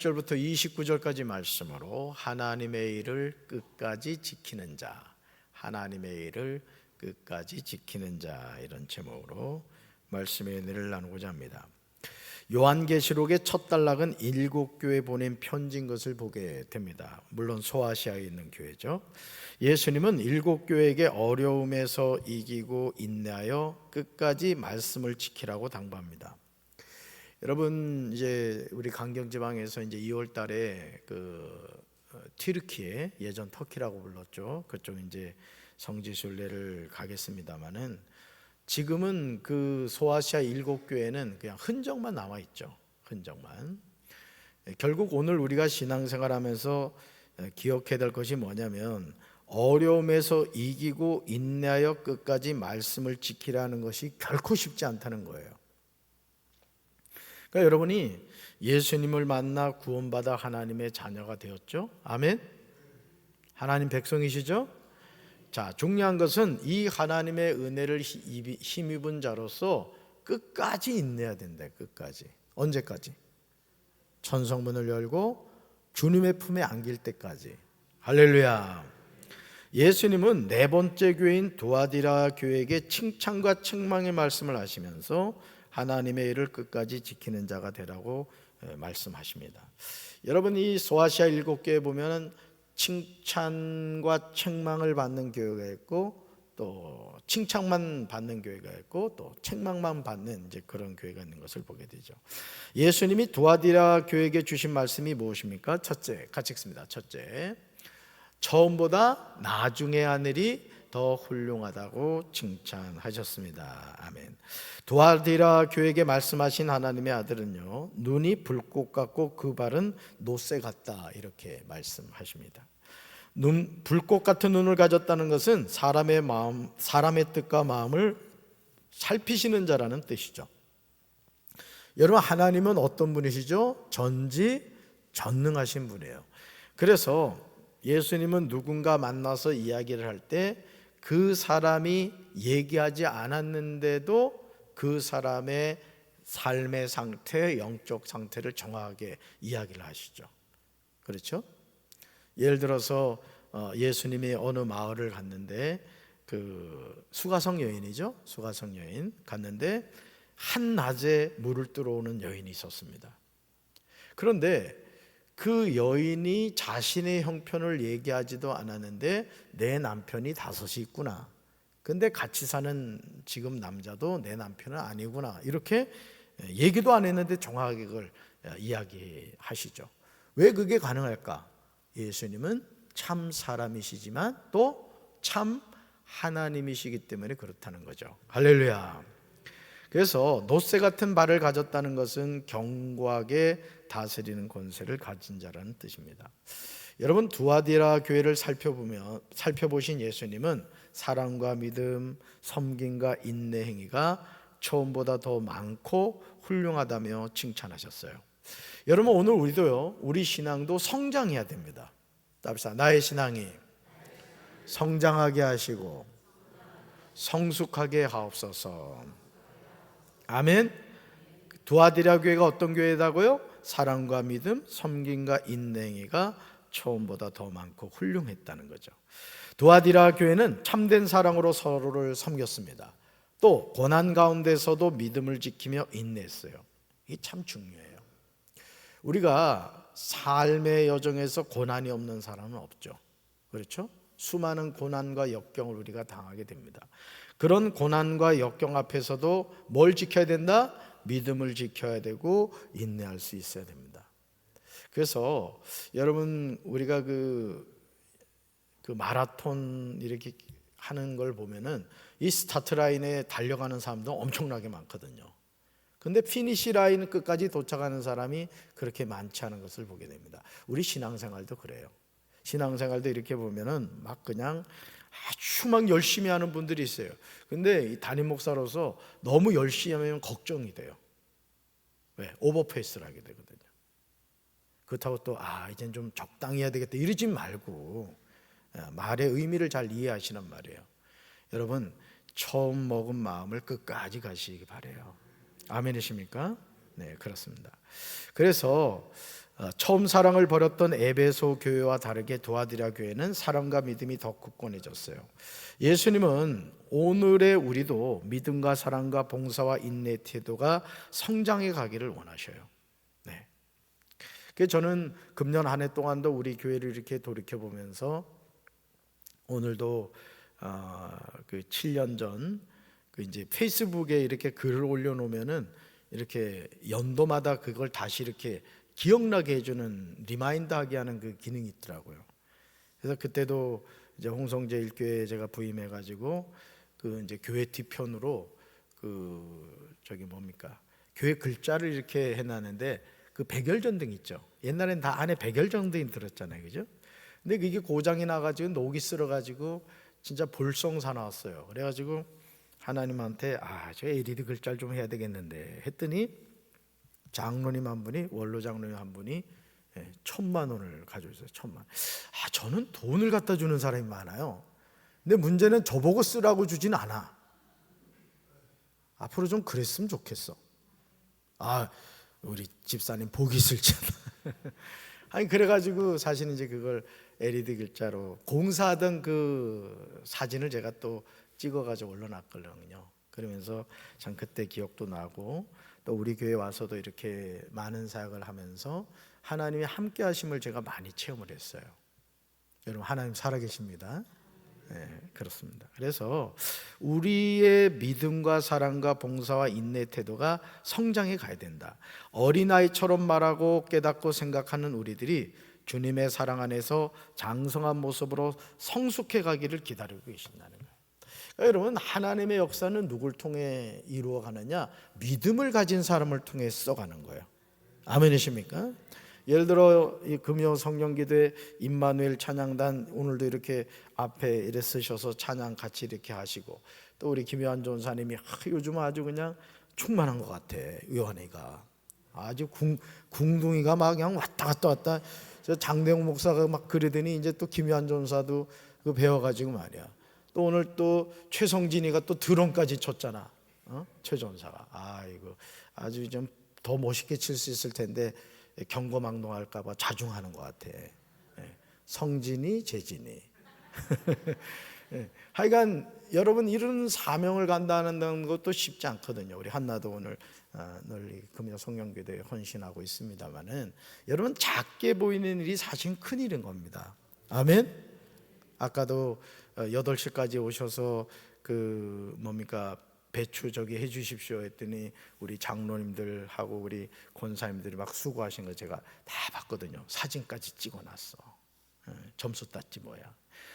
절부터 29절까지 말씀으로 하나님의 일을 끝까지 지키는 자, 하나님의 일을 끝까지 지키는 자, 이런 제목으로 말씀의 은혜를 나누고자 합니다. 요한계시록의 첫 단락은 7교회 보낸 편지인 것을 보게 됩니다. 물론 소아시아에 있는 교회죠. 예수님은 7교회에게 어려움에서 이기고 인내하여 끝까지 말씀을 지키라고 당부합니다. 여러분, 이제 우리 강경지방에서 이제 2월 달에 튀르키예, 예전 터키라고 불렀죠. 그쪽 이제 성지순례를 가겠습니다만은 지금은 그 소아시아 7교회는 그냥 흔적만 남아 있죠. 흔적만. 결국 오늘 우리가 신앙생활하면서 기억해야 될 것이 뭐냐면 어려움에서 이기고 인내하여 끝까지 말씀을 지키라는 것이 결코 쉽지 않다는 거예요. 그러니까 여러분이 예수님을 만나 구원받아 하나님의 자녀가 되었죠. 아멘. 하나님 백성이시죠. 자, 중요한 것은 이 하나님의 은혜를 힘입은 자로서 끝까지 인내해야 된다. 끝까지. 언제까지? 천성문을 열고 주님의 품에 안길 때까지. 할렐루야. 예수님은 네 번째 교회인 두아디라 교회에게 칭찬과 책망의 말씀을 하시면서 하나님의 일을 끝까지 지키는 자가 되라고 말씀하십니다. 여러분, 이 소아시아 7교회에 보면 칭찬과 책망을 받는 교회가 있고 또 칭찬만 받는 교회가 있고 또 책망만 받는 이제 그런 교회가 있는 것을 보게 되죠. 예수님이 두아디라 교회에게 주신 말씀이 무엇입니까? 첫째, 같이 읽습니다. 첫째, 처음보다 나중에 하늘이 더 훌륭하다고 칭찬하셨습니다. 아멘. 두아디라 교회에게 말씀하신 하나님의 아들은요, 눈이 불꽃 같고 그 발은 노새 같다, 이렇게 말씀하십니다. 불꽃 같은 눈을 가졌다는 것은 사람의 마음, 사람의 뜻과 마음을 살피시는 자라는 뜻이죠. 여러분, 하나님은 어떤 분이시죠? 전지전능하신 분이에요. 그래서 예수님은 누군가 만나서 이야기를 할 때 그 사람이 얘기하지 않았는데도 그 사람의 삶의 상태, 영적 상태를 정확하게 이야기를 하시죠. 그렇죠? 예를 들어서 예수님이 어느 마을을 갔는데 그 수가성 여인이죠. 수가성 여인 갔는데 한낮에 물을 들어오는 여인이 있었습니다. 그런데 그 여인이 자신의 형편을 얘기하지도 않았는데 내 남편이 5이 있구나. 근데 같이 사는 지금 남자도 내 남편은 아니구나. 이렇게 얘기도 안 했는데 정확하게 그걸 이야기하시죠. 왜 그게 가능할까? 예수님은 참 사람이시지만 또 참 하나님이시기 때문에 그렇다는 거죠. 할렐루야. 그래서 노새 같은 발을 가졌다는 것은 견고하게 다스리는 권세를 가진 자라는 뜻입니다. 여러분, 두아디라 교회를 살펴보신 예수님은 사랑과 믿음, 섬김과 인내 행위가 처음보다 더 많고 훌륭하다며 칭찬하셨어요. 여러분, 오늘 우리도요, 우리 신앙도 성장해야 됩니다. 답시다. 나의 신앙이 성장하게 하시고 성숙하게 하옵소서. 아멘. 두아디라 교회가 어떤 교회다고요? 사랑과 믿음, 섬김과 인내가 처음보다 더 많고 훌륭했다는 거죠. 두아디라 교회는 참된 사랑으로 서로를 섬겼습니다. 또 고난 가운데서도 믿음을 지키며 인내했어요. 이게 참 중요해요. 우리가 삶의 여정에서 고난이 없는 사람은 없죠. 그렇죠? 수많은 고난과 역경을 우리가 당하게 됩니다. 그런 고난과 역경 앞에서도 뭘 지켜야 된다? 믿음을 지켜야 되고 인내할 수 있어야 됩니다. 그래서 여러분, 우리가 그 마라톤 이렇게 하는 걸 보면은 이 스타트 라인에 달려가는 사람도 엄청나게 많거든요. 근데 피니시 라인 끝까지 도착하는 사람이 그렇게 많지 않은 것을 보게 됩니다. 우리 신앙생활도 그래요. 신앙생활도 이렇게 보면은 막 그냥 아주 막 열심히 하는 분들이 있어요. 근데 이 담임 목사로서 너무 열심히 하면 걱정이 돼요. 왜? 오버페이스를 하게 되거든요. 그렇다고 또 이젠 좀 적당히 해야 되겠다 이러지 말고 말의 의미를 잘 이해하시란 말이에요. 여러분, 처음 먹은 마음을 끝까지 가시기 바래요. 아멘이십니까? 네, 그렇습니다. 그래서 처음 사랑을 버렸던 에베소 교회와 다르게 두아디라 교회는 사랑과 믿음이 더 굳건해졌어요. 예수님은 오늘의 우리도 믿음과 사랑과 봉사와 인내 태도가 성장해 가기를 원하셔요. 네. 그래서 저는 금년 한 해 동안도 우리 교회를 이렇게 돌이켜 보면서 오늘도 그 7년 전 그 이제 페이스북에 이렇게 글을 올려놓으면은 이렇게 연도마다 그걸 다시 이렇게 기억나게 해주는 리마인드하게 하는 그 기능이 있더라고요. 그래서 그때도 이제 홍성제일교회에 제가 부임해가지고 그 이제 교회 뒤편으로 그 저기 뭡니까 교회 글자를 이렇게 해놨는데 그 백열전등 있죠. 옛날엔 다 안에 백열전등이 들었잖아요, 그죠? 근데 그게 고장이 나가지고 녹이 쓸어가지고 진짜 볼썽사 나왔어요. 그래가지고 하나님한테 저 LED 글자를 좀 해야 되겠는데 했더니 장로님 한 분이 원로 장로님 한 분이 1,000,000원을 가져오셨어요. 1,000,000원. 저는 돈을 갖다 주는 사람이 많아요. 근데 문제는 저보고 쓰라고 주진 않아. 앞으로 좀 그랬으면 좋겠어. 우리 집사님 복이 있을지어다. 아니 그래가지고 사실 이제 그걸 LED 글자로 공사하던 그 사진을 제가 또 찍어가지고 올려놨거든요. 그러면서 참 그때 기억도 나고 또 우리 교회 와서도 이렇게 많은 사역을 하면서 하나님의 함께 하심을 제가 많이 체험을 했어요. 여러분 하나님 살아계십니다. 네, 그렇습니다. 그래서 우리의 믿음과 사랑과 봉사와 인내 태도가 성장해 가야 된다. 어린아이처럼 말하고 깨닫고 생각하는 우리들이 주님의 사랑 안에서 장성한 모습으로 성숙해 가기를 기다리고 계신다는 거예요. 여러분 하나님의 역사는 누굴 통해 이루어가느냐? 믿음을 가진 사람을 통해 써가는 거예요. 아멘이십니까? 예를 들어 이 금요 성령기도회 임마누엘 찬양단 오늘도 이렇게 앞에 이렇게 쓰셔서 찬양 같이 이렇게 하시고 또 우리 김요한 전사님이 요즘 아주 그냥 충만한 것 같아. 요한이가 아주 궁둥이가 막 그냥 왔다 갔다 저 장대웅 목사가 막 그러더니 이제 또 김요한 전사도 그 배워가지고 말이야. 또 오늘 또 최성진이가 또 드럼까지 쳤잖아. 최 전사가 이거 아주 좀 더 멋있게 칠 수 있을 텐데 경거망동할까봐 자중하는 것 같아. 성진이 재진이. 하여간 여러분 이런 사명을 간다는 것도 쉽지 않거든요. 우리 한나도 오늘 널리 금요 성령교대에 헌신하고 있습니다만은 여러분 작게 보이는 일이 사실 큰 일인 겁니다. 아멘. 아까도 8시까지 오셔서 그 뭡니까 배추 저기 해주십시오 했더니 우리 장로님들하고 우리 권사님들이 막 수고하신 거 제가 다 봤거든요. 사진까지 찍어놨어. 점수 땄지 뭐야.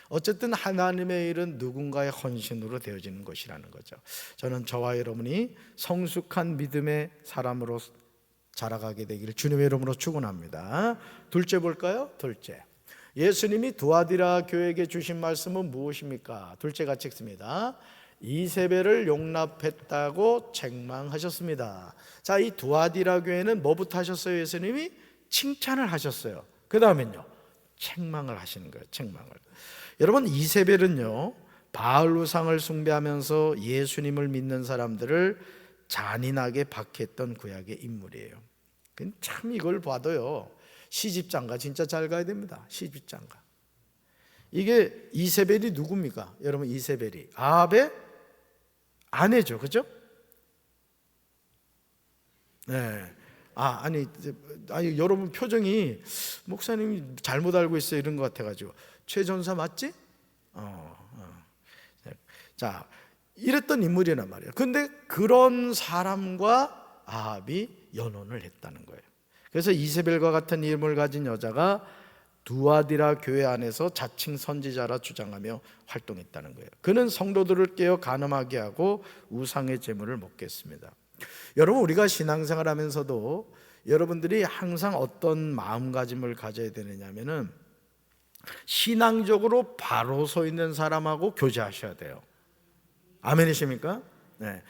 어쨌든 하나님의 일은 누군가의 헌신으로 되어지는 것이라는 거죠. 저는 저와 여러분이 성숙한 믿음의 사람으로 자라가게 되기를 주님의 이름으로 축원합니다. 둘째 볼까요? 둘째, 예수님이 두아디라 교회에게 주신 말씀은 무엇입니까? 둘째 같이 읽습니다. 이세벨을 용납했다고 책망하셨습니다. 자, 이 두아디라 교회는 뭐부터 하셨어요? 예수님이 칭찬을 하셨어요. 그 다음엔요 책망을 하시는 거예요. 책망을. 여러분 이세벨은요 바알 우상을 숭배하면서 예수님을 믿는 사람들을 잔인하게 박해했던 구약의 인물이에요. 참 이걸 봐도요 시집장가 진짜 잘 가야 됩니다. 시집장가. 이게 이세벨이 누굽니까? 여러분 이세벨이 아합의 아내죠, 그죠? 네. 아니 여러분 표정이 목사님이 잘못 알고 있어요 이런 것 같아가지고 최 전사 맞지? 자 이랬던 인물이란 말이에요. 근데 그런 사람과 아합이 연혼을 했다는 거예요. 그래서 이세벨과 같은 이름을 가진 여자가 두아디라 교회 안에서 자칭 선지자라 주장하며 활동했다는 거예요. 그는 성도들을 깨어 간음하게 하고 우상의 제물을 먹게 했습니다. 여러분 우리가 신앙생활 하면서도 여러분들이 항상 어떤 마음가짐을 가져야 되느냐면은 신앙적으로 바로 서 있는 사람하고 교제하셔야 돼요. 아멘이십니까? 네.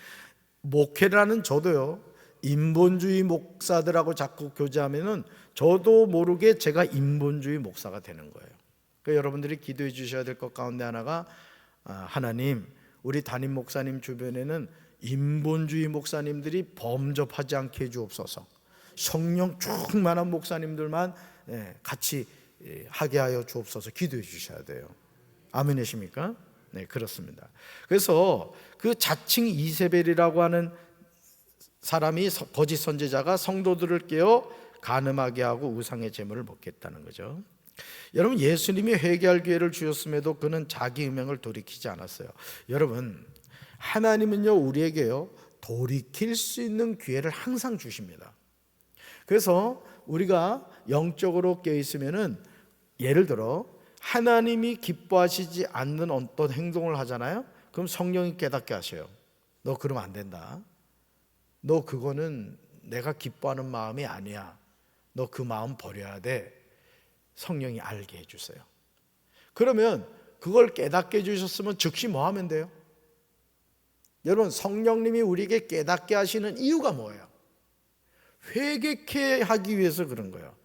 목회라는 저도요 인본주의 목사들하고 자꾸 교제하면은 저도 모르게 제가 인본주의 목사가 되는 거예요. 그러니까 여러분들이 기도해 주셔야 될 것 가운데 하나가 하나님 우리 담임 목사님 주변에는 인본주의 목사님들이 범접하지 않게 해 주옵소서. 성령 충만한 목사님들만 같이 하게 하여 주옵소서 기도해 주셔야 돼요. 아멘이십니까? 네, 그렇습니다. 그래서 그 자칭 이세벨이라고 하는 사람이, 거짓 선지자가 성도들을 깨워 간음하게 하고 우상의 제물을 먹겠다는 거죠. 여러분, 예수님이 회개할 기회를 주셨음에도 그는 자기 음행을 돌이키지 않았어요. 여러분, 하나님은요 우리에게요 돌이킬 수 있는 기회를 항상 주십니다. 그래서 우리가 영적으로 깨어 있으면은, 예를 들어 하나님이 기뻐하시지 않는 어떤 행동을 하잖아요. 그럼 성령이 깨닫게 하셔요. 너 그러면 안 된다. 너 그거는 내가 기뻐하는 마음이 아니야. 너 그 마음 버려야 돼. 성령이 알게 해주세요. 그러면 그걸 깨닫게 해주셨으면 즉시 뭐 하면 돼요? 여러분, 성령님이 우리에게 깨닫게 하시는 이유가 뭐예요? 회개케 하기 위해서 그런 거예요.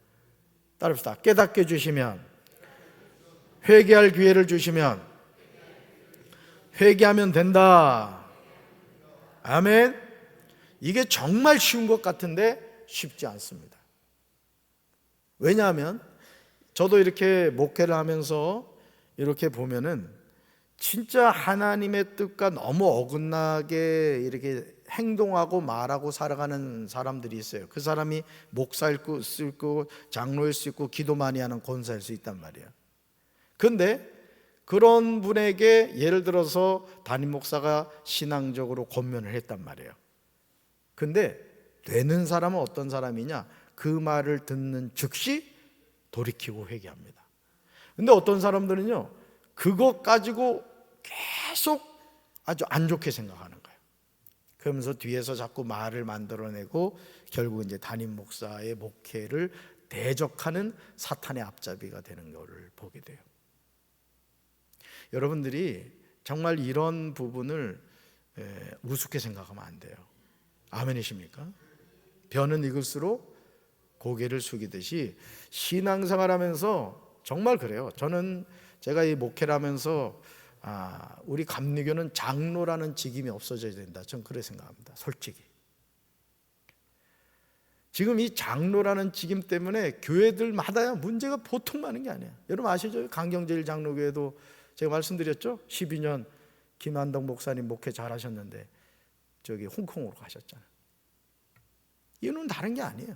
따라합시다. 깨닫게 해주시면, 회개할 기회를 주시면 회개하면 된다. 아멘. 이게 정말 쉬운 것 같은데 쉽지 않습니다. 왜냐하면 저도 이렇게 목회를 하면서 이렇게 보면은 진짜 하나님의 뜻과 너무 어긋나게 이렇게 행동하고 말하고 살아가는 사람들이 있어요. 그 사람이 목사일 수 있고 장로일 수 있고 기도 많이 하는 권사일 수 있단 말이에요. 그런데 그런 분에게 예를 들어서 담임 목사가 신앙적으로 권면을 했단 말이에요. 근데 되는 사람은 어떤 사람이냐? 그 말을 듣는 즉시 돌이키고 회개합니다. 근데 어떤 사람들은요 그것 가지고 계속 아주 안 좋게 생각하는 거예요. 그러면서 뒤에서 자꾸 말을 만들어내고 결국 이제 담임 목사의 목회를 대적하는 사탄의 앞잡이가 되는 것을 보게 돼요. 여러분들이 정말 이런 부분을 우습게 생각하면 안 돼요. 아멘이십니까? 벼는 익을수록 고개를 숙이듯이 신앙생활하면서 정말 그래요. 저는 제가 이 목회를 하면서 우리 감리교는 장로라는 직임이 없어져야 된다. 저는 그렇게 생각합니다. 솔직히. 지금 이 장로라는 직임 때문에 교회들마다 문제가 보통 많은 게 아니에요. 여러분 아시죠? 강경제일장로교회도 제가 말씀드렸죠? 12년 김한덕 목사님 목회 잘하셨는데 저기 홍콩으로 가셨잖아요. 이유는 다른 게 아니에요.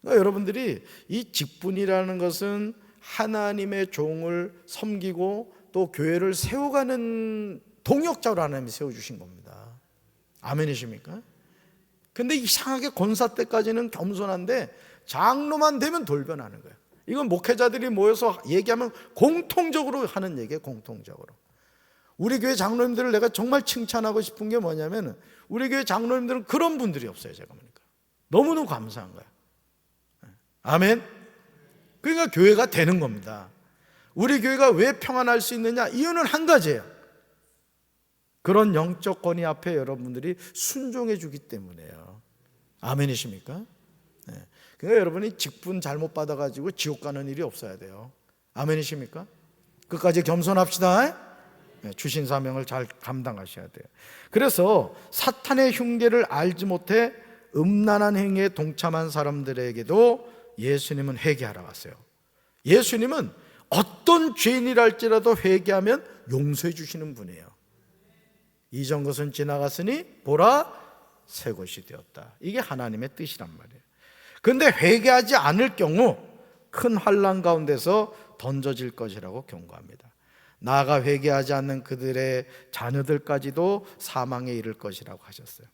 그러니까 여러분들이 이 직분이라는 것은 하나님의 종을 섬기고 또 교회를 세워가는 동역자로 하나님이 세워주신 겁니다. 아멘이십니까? 근데 이상하게 권사 때까지는 겸손한데 장로만 되면 돌변하는 거예요. 이건 목회자들이 모여서 얘기하면 공통적으로 하는 얘기예요. 공통적으로. 우리 교회 장로님들을 내가 정말 칭찬하고 싶은 게 뭐냐면 우리 교회 장로님들은 그런 분들이 없어요. 제가 보니까 너무너무 감사한 거예요. 아멘. 그러니까 교회가 되는 겁니다. 우리 교회가 왜 평안할 수 있느냐? 이유는 한 가지예요. 그런 영적 권위 앞에 여러분들이 순종해 주기 때문에요. 아멘이십니까? 네. 그러니까 여러분이 직분 잘못 받아가지고 지옥 가는 일이 없어야 돼요. 아멘이십니까? 끝까지 겸손합시다. 네, 주신 사명을 잘 감당하셔야 돼요. 그래서 사탄의 흉계를 알지 못해 음란한 행위에 동참한 사람들에게도 예수님은 회개하러 왔어요. 예수님은 어떤 죄인이랄지라도 회개하면 용서해 주시는 분이에요. 이전 것은 지나갔으니 보라 새 것이 되었다. 이게 하나님의 뜻이란 말이에요. 그런데 회개하지 않을 경우 큰 환난 가운데서 던져질 것이라고 경고합니다. 나아가 회개하지 않는 그들의 자녀들까지도 사망에 이를 것이라고 하셨어요.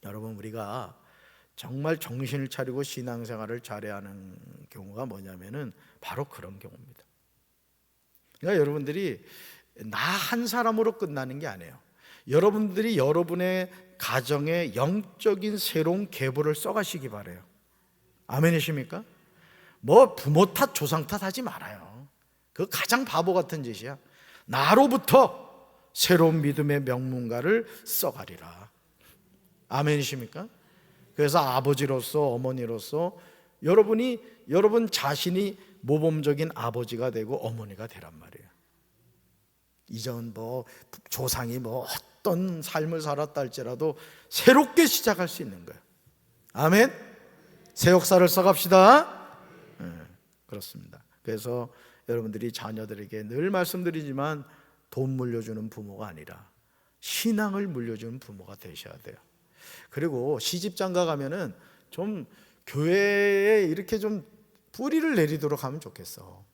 여러분, 우리가 정말 정신을 차리고 신앙생활을 잘해야 하는 경우가 뭐냐면은 바로 그런 경우입니다. 그러니까 여러분들이 나 한 사람으로 끝나는 게 아니에요. 여러분들이 여러분의 가정에 영적인 새로운 계보를 써가시기 바라요. 아멘이십니까? 뭐 부모 탓 조상 탓 하지 말아요. 그거 가장 바보 같은 짓이야. 나로부터 새로운 믿음의 명문가를 써가리라. 아멘이십니까? 그래서 아버지로서 어머니로서 여러분 자신이 모범적인 아버지가 되고 어머니가 되란 말이에요. 이전 뭐 조상이 뭐 어떤 삶을 살았다 할지라도 새롭게 시작할 수 있는 거예요. 아멘. 새 역사를 써갑시다. 그렇습니다. 그래서 여러분들이 자녀들에게 늘 말씀드리지만 돈 물려주는 부모가 아니라 신앙을 물려주는 부모가 되셔야 돼요. 그리고 시집장가 가면은 좀 교회에 이렇게 좀 뿌리를 내리도록 하면 좋겠어.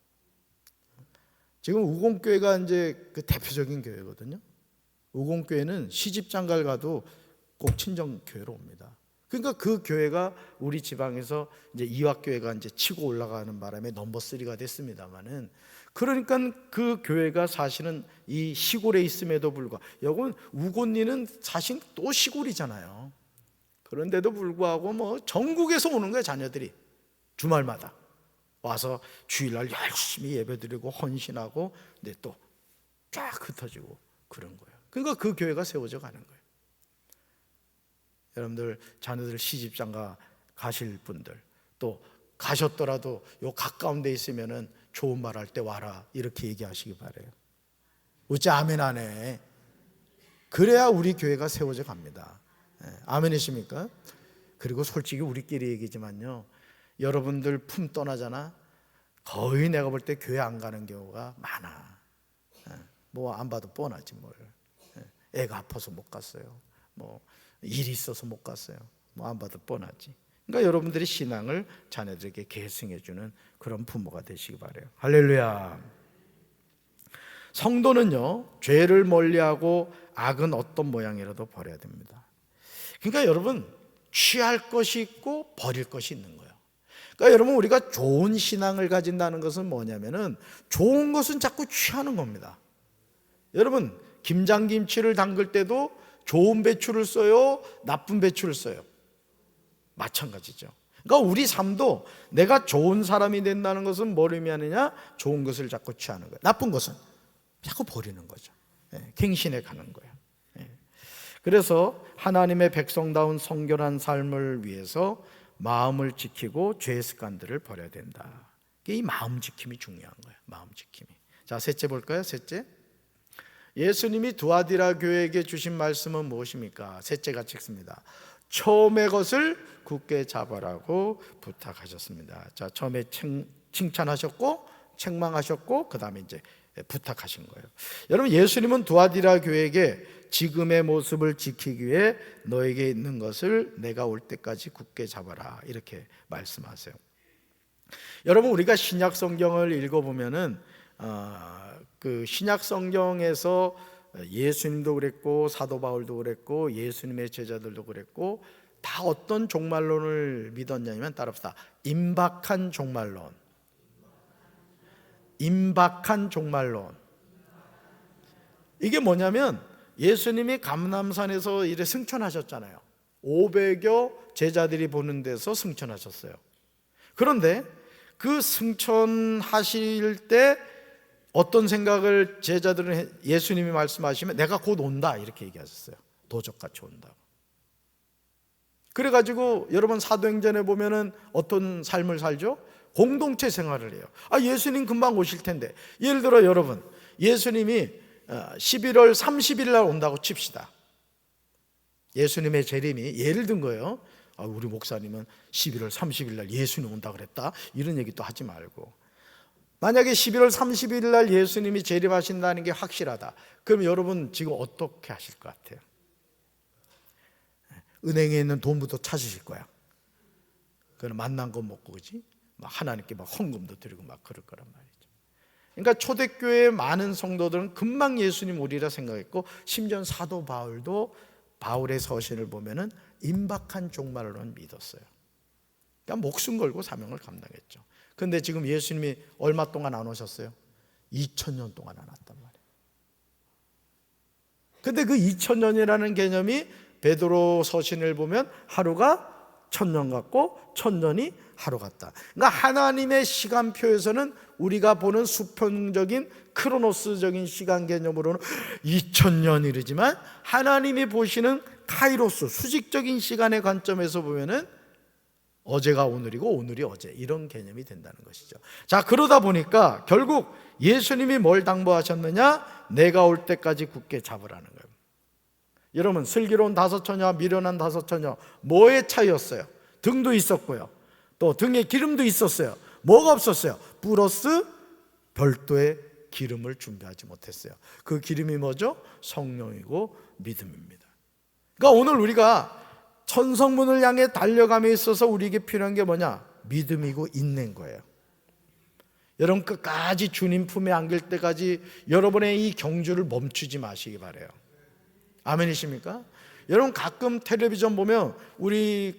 지금 우공교회가 이제 그 대표적인 교회거든요. 우공교회는 시집장가를 가도 꼭 친정교회로 옵니다. 그러니까 그 교회가 우리 지방에서 이제 이화교회가 이제 치고 올라가는 바람에 넘버 3가 됐습니다만은, 그러니까 그 교회가 사실은 이 시골에 있음에도 불구하고, 여건 우곤리는 사실 또 시골이잖아요. 그런데도 불구하고 뭐 전국에서 오는 거예요. 자녀들이 주말마다 와서 주일날 열심히 예배드리고 헌신하고, 근데 또 쫙 흩어지고 그런 거예요. 그러니까 그 교회가 세워져 가는 거예요. 여러분들 자녀들 시집장가 가실 분들, 또 가셨더라도 요 가까운 데 있으면은 좋은 말 할 때 와라, 이렇게 얘기하시기 바래요. 어째 아멘 안 해? 그래야 우리 교회가 세워져 갑니다. 아멘이십니까? 그리고 솔직히 우리끼리 얘기지만요, 여러분들 품 떠나잖아, 거의 내가 볼 때 교회 안 가는 경우가 많아. 뭐 안 봐도 뻔하지 뭘. 애가 아파서 못 갔어요, 뭐 일이 있어서 못 갔어요, 뭐 안 봐도 뻔하지. 그러니까 여러분들이 신앙을 자녀들에게 계승해 주는 그런 부모가 되시기 바라요. 할렐루야. 성도는요, 죄를 멀리하고 악은 어떤 모양이라도 버려야 됩니다. 그러니까 여러분, 취할 것이 있고 버릴 것이 있는 거예요. 그러니까 여러분, 우리가 좋은 신앙을 가진다는 것은 뭐냐면은 좋은 것은 자꾸 취하는 겁니다. 여러분, 김장김치를 담글 때도 좋은 배추를 써요, 나쁜 배추를 써요? 마찬가지죠. 그러니까 우리 삶도 내가 좋은 사람이 된다는 것은 뭘 의미하느냐? 좋은 것을 자꾸 취하는 거예요. 나쁜 것은 자꾸 버리는 거죠. 갱신해 가는 거예요. 그래서 하나님의 백성다운 성결한 삶을 위해서 마음을 지키고 죄의 습관들을 버려야 된다. 이 마음 지킴이 중요한 거예요. 마음 지킴이. 자, 셋째 볼까요? 셋째, 예수님이 두아디라 교회에게 주신 말씀은 무엇입니까? 셋째 같이 읽습니다. 처음의 것을 굳게 잡아라고 부탁하셨습니다. 자, 처음에 칭찬하셨고 책망하셨고 그 다음에 이제 부탁하신 거예요. 여러분, 예수님은 두아디라 교회에게 지금의 모습을 지키기 위해 너에게 있는 것을 내가 올 때까지 굳게 잡아라, 이렇게 말씀하세요. 여러분, 우리가 신약 성경을 읽어보면은 그 신약 성경에서 예수님도 그랬고 사도 바울도 그랬고 예수님의 제자들도 그랬고 다 어떤 종말론을 믿었냐면, 따라합시다. 임박한 종말론. 임박한 종말론. 이게 뭐냐면, 예수님이 감람산에서 이래 승천하셨잖아요. 500여 제자들이 보는 데서 승천하셨어요. 그런데 그 승천하실 때 어떤 생각을 제자들은, 예수님이 말씀하시면 내가 곧 온다, 이렇게 얘기하셨어요. 도적같이 온다고. 그래가지고 여러분, 사도행전에 보면은 어떤 삶을 살죠? 공동체 생활을 해요. 예수님 금방 오실 텐데, 예를 들어 여러분, 예수님이 11월 30일 날 온다고 칩시다. 예수님의 재림이 예를 든 거예요. 우리 목사님은 11월 30일 날 예수님 온다 그랬다, 이런 얘기도 하지 말고, 만약에 11월 30일 날 예수님이 재림하신다는 게 확실하다, 그럼 여러분 지금 어떻게 하실 것 같아요? 은행에 있는 돈부터 찾으실 거야. 그건 만난 거 먹고, 그지? 막 하나님께 막 헌금도 드리고 막 그럴 거란 말이죠. 그러니까 초대교회의 많은 성도들은 금방 예수님 오리라 생각했고, 심지어 사도 바울도 바울의 서신을 보면은 임박한 종말론 믿었어요. 그러니까 목숨 걸고 사명을 감당했죠. 그런데 지금 예수님이 얼마 동안 안 오셨어요? 2000년 동안 안 왔단 말이에요. 근데 그 2000년이라는 개념이 베드로 서신을 보면 하루가 1000년 같고 1000년이 하루 같다. 그러니까 하나님의 시간표에서는 우리가 보는 수평적인 크로노스적인 시간 개념으로는 2000년이지만, 하나님이 보시는 카이로스, 수직적인 시간의 관점에서 보면은 어제가 오늘이고 오늘이 어제, 이런 개념이 된다는 것이죠. 자, 그러다 보니까 결국 예수님이 뭘 당부하셨느냐? 내가 올 때까지 굳게 잡으라는 거예요. 여러분, 슬기로운 다섯 처녀와 미련한 다섯 처녀, 뭐의 차이였어요? 등도 있었고요. 또 등에 기름도 있었어요. 뭐가 없었어요? 플러스 별도의 기름을 준비하지 못했어요. 그 기름이 뭐죠? 성령이고 믿음입니다. 그러니까 오늘 우리가 천성문을 향해 달려감에 있어서 우리에게 필요한 게 뭐냐? 믿음이고 인내인 거예요. 여러분 끝까지 주님 품에 안길 때까지 여러분의 이 경주를 멈추지 마시기 바라요. 아멘이십니까? 여러분 가끔 텔레비전 보면 우리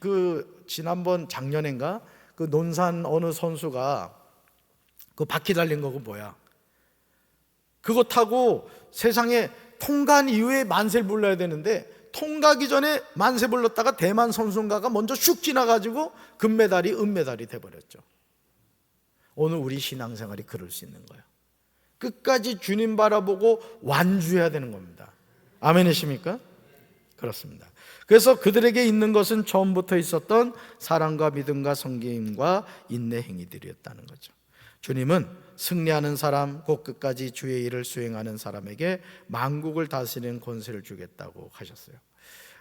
지난번 작년인가 논산 어느 선수가 그 바퀴 달린 거고 뭐야? 그거 타고 세상에 통과한 이후에 만세를 불러야 되는데 통과하기 전에 만세 불렀다가 대만 선수인가가 먼저 슉 지나가지고 금메달이 은메달이 돼버렸죠. 오늘 우리 신앙생활이 그럴 수 있는 거예요. 끝까지 주님 바라보고 완주해야 되는 겁니다. 아멘이십니까? 그렇습니다. 그래서 그들에게 있는 것은 처음부터 있었던 사랑과 믿음과 섬김과 인내 행위들이었다는 거죠. 주님은 승리하는 사람, 곧 끝까지 주의 일을 수행하는 사람에게 만국을 다스리는 권세를 주겠다고 하셨어요.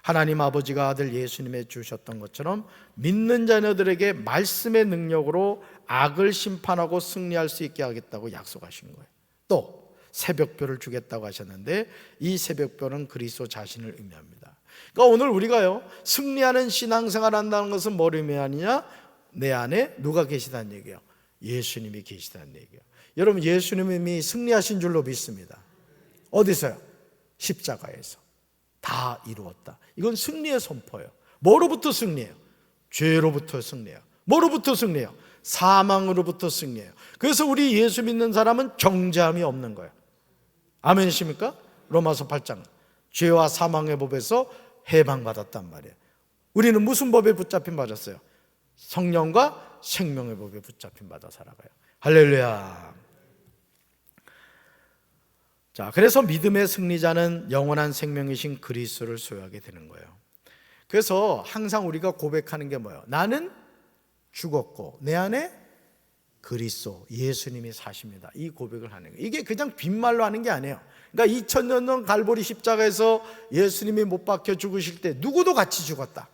하나님 아버지가 아들 예수님에 주셨던 것처럼 믿는 자녀들에게 말씀의 능력으로 악을 심판하고 승리할 수 있게 하겠다고 약속하신 거예요. 또 새벽별을 주겠다고 하셨는데 이 새벽별은 그리스도 자신을 의미합니다. 그러니까 오늘 우리가요 승리하는 신앙생활 한다는 것은 뭘 의미하느냐? 내 안에 누가 계시다는 얘기예요. 예수님이 계시다는 얘기예요. 여러분 예수님이 승리하신 줄로 믿습니다. 어디서요? 십자가에서 다 이루었다. 이건 승리의 선포예요. 뭐로부터 승리해요? 죄로부터 승리해요. 뭐로부터 승리해요? 사망으로부터 승리해요. 그래서 우리 예수 믿는 사람은 정죄함이 없는 거예요. 아멘이십니까? 로마서 8장 죄와 사망의 법에서 해방받았단 말이에요. 우리는 무슨 법에 붙잡힌 받았어요? 성령과 생명의 법에 붙잡힌 받아 살아가요. 할렐루야. 자, 그래서 믿음의 승리자는 영원한 생명이신 그리스도를 소유하게 되는 거예요. 그래서 항상 우리가 고백하는 게 뭐예요? 나는 죽었고 내 안에 그리스도 예수님이 사십니다. 이 고백을 하는 거예요. 이게 그냥 빈말로 하는 게 아니에요. 그러니까 2000년 전 갈보리 십자가에서 예수님이 못 박혀 죽으실 때 누구도 같이 죽었다.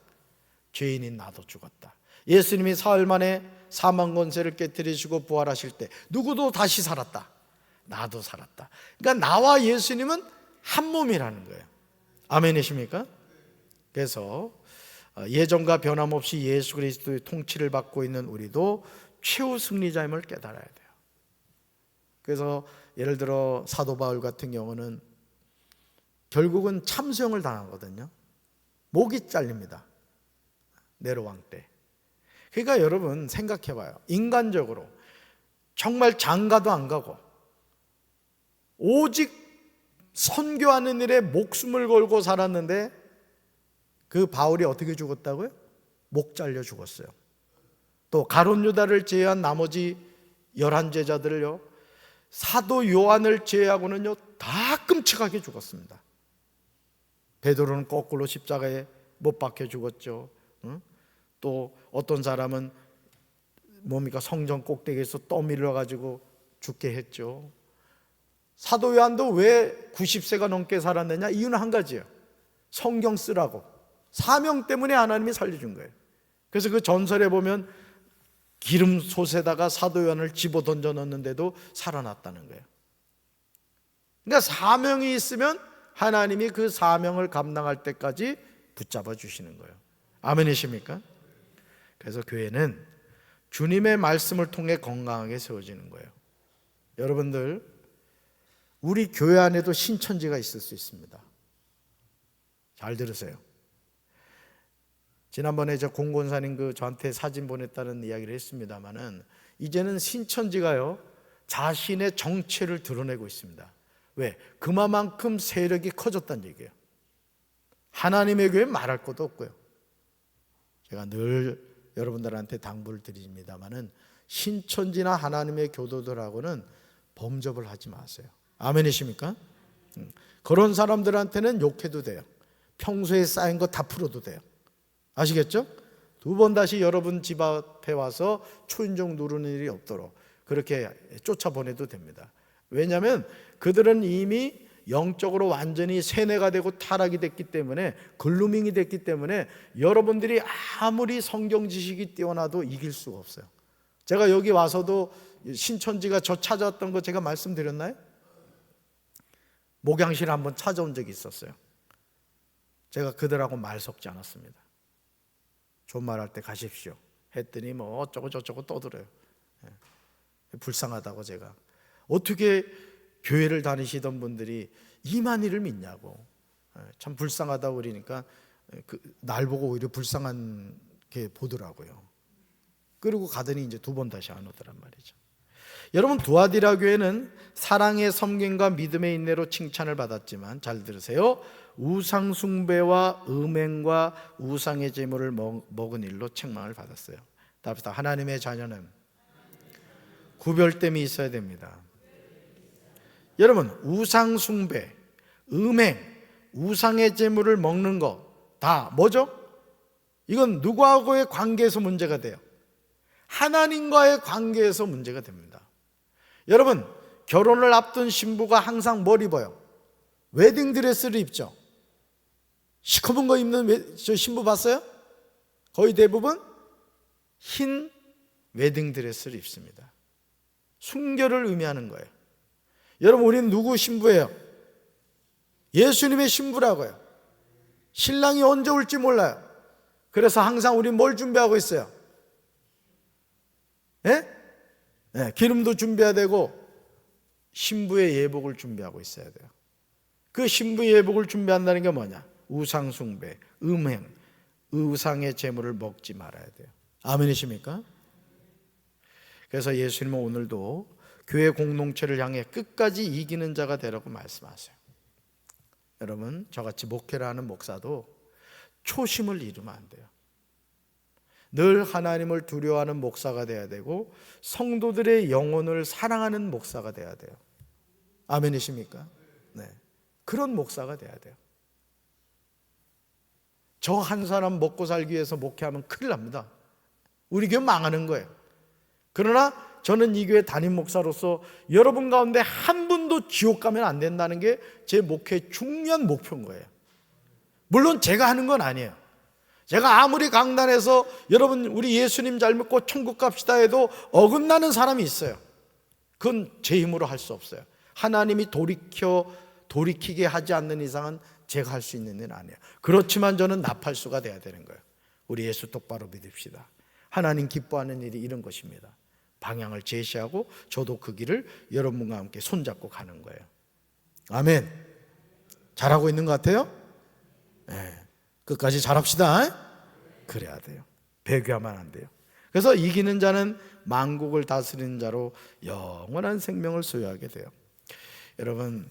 죄인인 나도 죽었다. 예수님이 사흘 만에 사망 권세를 깨뜨리시고 부활하실 때 누구도 다시 살았다. 나도 살았다. 그러니까 나와 예수님은 한 몸이라는 거예요. 아멘이십니까? 그래서 예전과 변함없이 예수 그리스도의 통치를 받고 있는 우리도 최후 승리자임을 깨달아야 돼요. 그래서 예를 들어 사도 바울 같은 경우는 결국은 참수형을 당하거든요. 목이 잘립니다. 네로 왕 때. 그러니까 여러분 생각해 봐요. 인간적으로 정말 장가도 안 가고 오직 선교하는 일에 목숨을 걸고 살았는데 그 바울이 어떻게 죽었다고요? 목 잘려 죽었어요. 또 가룟 유다를 제외한 나머지 11제자들을요 사도 요한을 제외하고는요 다 끔찍하게 죽었습니다. 베드로는 거꾸로 십자가에 못 박혀 죽었죠. 또 어떤 사람은 성전 꼭대기에서 떠밀려 가지고 죽게 했죠. 사도 요한도 왜 90세가 넘게 살았느냐? 이유는 한 가지예요. 성경 쓰라고. 사명 때문에 하나님이 살려준 거예요. 그래서 그 전설에 보면 기름 솥에다가 사도 요한을 집어 던져 넣었는데도 살아났다는 거예요. 그러니까 사명이 있으면 하나님이 그 사명을 감당할 때까지 붙잡아 주시는 거예요. 아멘이십니까? 그래서 교회는 주님의 말씀을 통해 건강하게 세워지는 거예요. 여러분들 우리 교회 안에도 신천지가 있을 수 있습니다. 잘 들으세요. 지난번에 저 공권사님 저한테 사진 보냈다는 이야기를 했습니다만은 이제는 신천지가요 자신의 정체를 드러내고 있습니다. 왜? 그만큼 세력이 커졌다는 얘기예요. 하나님의 교회 말할 것도 없고요. 제가 늘 여러분들한테 당부를 드립니다만은 신천지나 하나님의 교도들하고는 범접을 하지 마세요. 아멘이십니까? 그런 사람들한테는 욕해도 돼요. 평소에 쌓인 거 다 풀어도 돼요. 아시겠죠? 두 번 다시 여러분 집 앞에 와서 초인종 누르는 일이 없도록 그렇게 쫓아보내도 됩니다. 왜냐하면 그들은 이미 영적으로 완전히 세뇌가 되고 타락이 됐기 때문에, 글루밍이 됐기 때문에 여러분들이 아무리 성경 지식이 뛰어나도 이길 수가 없어요. 제가 여기 와서도 신천지가 저 찾아왔던 거 제가 말씀드렸나요? 목양실 한번 찾아온 적이 있었어요. 제가 그들하고 말 섞지 않았습니다. 존말할 때 가십시오 했더니 뭐 어쩌고 저쩌고 떠들어요. 불쌍하다고. 제가 어떻게 교회를 다니시던 분들이 이만희를 믿냐고. 참 불쌍하다고 그러니까 날 보고 오히려 불쌍하게 보더라고요. 그리고 가더니 이제 두 번 다시 안 오더란 말이죠. 여러분, 두아디라 교회는 사랑의 섬김과 믿음의 인내로 칭찬을 받았지만, 잘 들으세요, 우상 숭배와 음행과 우상의 제물을 먹은 일로 책망을 받았어요. 답시다. 하나님의 자녀는 구별됨이 있어야 됩니다. 여러분, 우상 숭배, 음행, 우상의 제물을 먹는 거 다 뭐죠? 이건 누구하고의 관계에서 문제가 돼요? 하나님과의 관계에서 문제가 됩니다. 여러분, 결혼을 앞둔 신부가 항상 뭘 입어요? 웨딩드레스를 입죠. 시커먼 거 입는 저 신부 봤어요? 거의 대부분 흰 웨딩드레스를 입습니다. 순결을 의미하는 거예요. 여러분, 우리는 누구 신부예요? 예수님의 신부라고요. 신랑이 언제 올지 몰라요. 그래서 항상 우리는 뭘 준비하고 있어요? 기름도 준비해야 되고 신부의 예복을 준비하고 있어야 돼요. 그 신부의 예복을 준비한다는 게 뭐냐? 우상 숭배, 음행, 우상의 제물을 먹지 말아야 돼요. 아멘이십니까? 그래서 예수님은 오늘도 교회 공동체를 향해 끝까지 이기는 자가 되라고 말씀하세요. 여러분, 저같이 목회를 하는 목사도 초심을 잃으면 안 돼요. 늘 하나님을 두려워하는 목사가 돼야 되고 성도들의 영혼을 사랑하는 목사가 돼야 돼요. 아멘이십니까? 네, 그런 목사가 돼야 돼요. 저 한 사람 먹고 살기 위해서 목회하면 큰일 납니다. 우리 교회 망하는 거예요. 그러나 저는 이 교회 담임 목사로서 여러분 가운데 한 분도 지옥 가면 안 된다는 게 제 목회의 중요한 목표인 거예요. 물론 제가 하는 건 아니에요. 제가 아무리 강단해서 여러분 우리 예수님 잘 믿고 천국 갑시다 해도 어긋나는 사람이 있어요. 그건 제 힘으로 할 수 없어요. 하나님이 돌이키게 하지 않는 이상은 제가 할 수 있는 일은 아니에요. 그렇지만 저는 나팔수가 돼야 되는 거예요. 우리 예수 똑바로 믿읍시다. 하나님 기뻐하는 일이 이런 것입니다. 방향을 제시하고 저도 그 길을 여러분과 함께 손잡고 가는 거예요. 아멘. 잘하고 있는 것 같아요? 네. 끝까지 잘합시다. 그래야 돼요. 배교하면 안 돼요. 그래서 이기는 자는 만국을 다스리는 자로 영원한 생명을 소유하게 돼요. 여러분,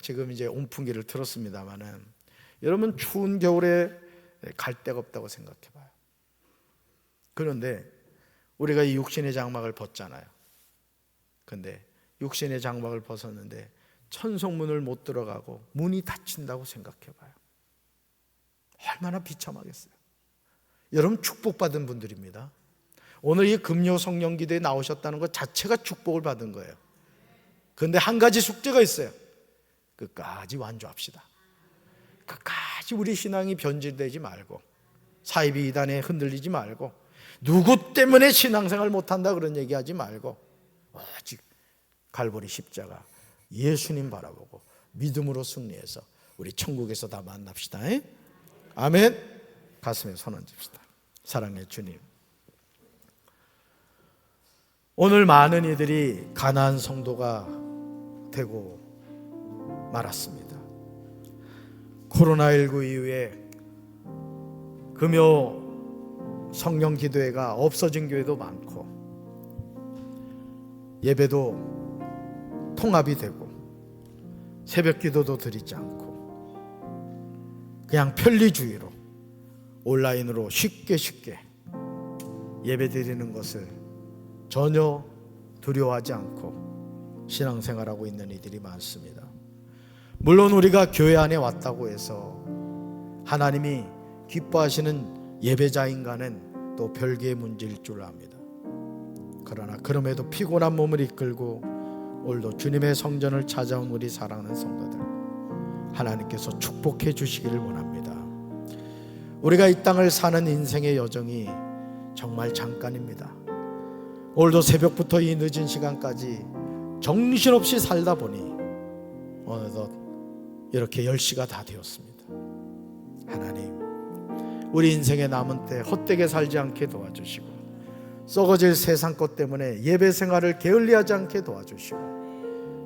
지금 이제 온풍기를 틀었습니다만은 여러분 추운 겨울에 갈 데가 없다고 생각해 봐요. 그런데 우리가 이 육신의 장막을 벗잖아요. 근데 육신의 장막을 벗었는데 천성문을 못 들어가고 문이 닫힌다고 생각해 봐요. 얼마나 비참하겠어요. 여러분 축복받은 분들입니다. 오늘 이 금요 성령 기도에 나오셨다는 것 자체가 축복을 받은 거예요. 그런데 한 가지 숙제가 있어요. 끝까지 완주합시다. 끝까지 우리 신앙이 변질되지 말고 사이비 이단에 흔들리지 말고 누구 때문에 신앙생활 못한다 그런 얘기하지 말고 오직 갈보리 십자가 예수님 바라보고 믿음으로 승리해서 우리 천국에서 다 만납시다. 아멘. 가슴에 손 얹읍시다. 사랑의 주님, 오늘 많은 이들이 가나안 성도가 되고 말았습니다. 코로나19 이후에 금요 성령 기도회가 없어진 교회도 많고 예배도 통합이 되고 새벽 기도도 드리지 않고 그냥 편리주의로 온라인으로 쉽게 예배 드리는 것을 전혀 두려워하지 않고 신앙생활하고 있는 이들이 많습니다. 물론 우리가 교회 안에 왔다고 해서 하나님이 기뻐하시는 예배자인가는 또 별개의 문제일 줄 압니다. 그러나 그럼에도 피곤한 몸을 이끌고 오늘도 주님의 성전을 찾아온 우리 사랑하는 성도들, 하나님께서 축복해 주시기를 원합니다. 우리가 이 땅을 사는 인생의 여정이 정말 잠깐입니다. 오늘도 새벽부터 이 늦은 시간까지 정신없이 살다 보니 어느덧 이렇게 10시가 다 되었습니다. 하나님, 우리 인생의 남은 때 헛되게 살지 않게 도와주시고, 썩어질 세상 것 때문에 예배 생활을 게을리하지 않게 도와주시고,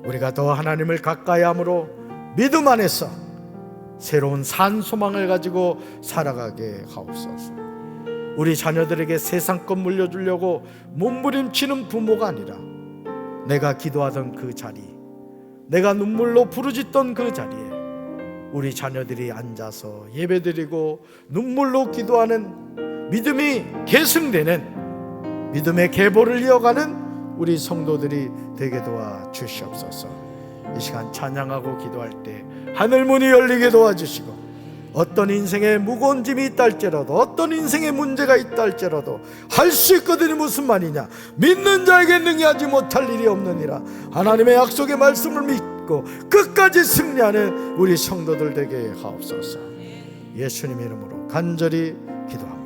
우리가 더 하나님을 가까이 함으로 믿음 안에서 새로운 산 소망을 가지고 살아가게 하옵소서. 우리 자녀들에게 세상 것 물려주려고 몸부림치는 부모가 아니라 내가 기도하던 그 자리, 내가 눈물로 부르짖던 그 자리에 우리 자녀들이 앉아서 예배드리고 눈물로 기도하는 믿음이 계승되는 믿음의 계보를 이어가는 우리 성도들이 되게 도와 주시옵소서. 이 시간 찬양하고 기도할 때 하늘 문이 열리게 도와주시고, 어떤 인생에 무거운 짐이 있다 할지라도, 어떤 인생에 문제가 있다 할지라도 할 수 있거든요. 무슨 말이냐? 믿는 자에게 능히하지 못할 일이 없느니라. 하나님의 약속의 말씀을 믿고 끝까지 승리하는 우리 성도들 되게 하옵소서. 예수님의 이름으로 간절히 기도합니다.